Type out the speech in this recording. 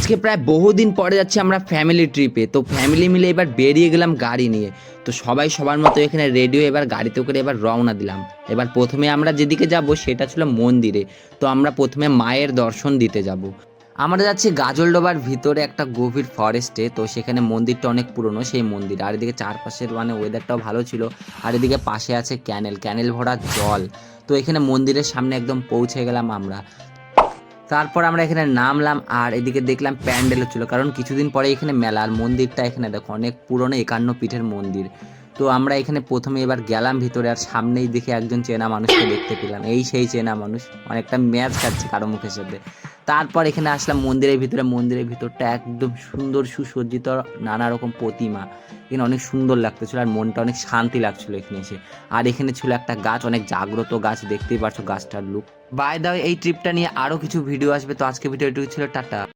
আজকে প্রায় বহুদিন পরে যাচ্ছি আমরা ফ্যামিলি ট্রিপে। তো ফ্যামিলি মিলে এবার বেরিয়ে গেলাম গাড়ি নিয়ে। তো সবাই সবার মতো এখানে রেডি হয়ে এবার গাড়িতে করে এবার রওনা দিলাম। এবার প্রথমে আমরা যেদিকে যাব সেটা ছিল মন্দিরে। তো আমরা প্রথমে মায়ের দর্শন দিতে যাব। আমরা যাচ্ছি গাজলডোবার ভিতরে একটা গভীর ফরেস্টে। তো সেখানে মন্দিরটা অনেক পুরনো সেই মন্দির, আর এদিকে চারপাশের ওয়েদারটাও ভালো ছিল। আর এদিকে পাশে আছে ক্যানেল, ক্যানেল ভরা জল। তো এখানে মন্দিরের সামনে একদম পৌঁছে গেলাম আমরা। তারপর আমরা এখানে নামলাম আর এদিকে দেখলাম প্যান্ডেল হচ্ছিল, কারণ কিছুদিন পরে এখানে মেলা। আর মন্দিরটা এখানে দেখো অনেক পুরনো 51 পীঠের মন্দির। তো আমরা এখানে প্রথমে এবার গেলাম ভিতরে, আর সামনেই দেখে একজন চেনা মানুষকে দেখতে পেলাম। এই সেই চেনা মানুষ, অনেকটা ম্যাচ খাচ্ছে কারো মুখের সাথে। তারপর এখানে আসলাম মন্দিরের ভিতরে। মন্দিরের ভিতরটা একদম সুন্দর সুসজ্জিত, নানা রকম প্রতিমা। এখানে অনেক সুন্দর লাগতেছিল আর মনটা অনেক শান্তি লাগছিল এখানে এসে। আর এখানে ছিল একটা গাছ, অনেক জাগ্রত গাছ, দেখতেই পারছো গাছটার লুক। বাই দা ওয়ে, এই ট্রিপটা নিয়ে আরও কিছু ভিডিও আসবে। তো আজকে ভিডিও এটুকু ছিল, টাটা।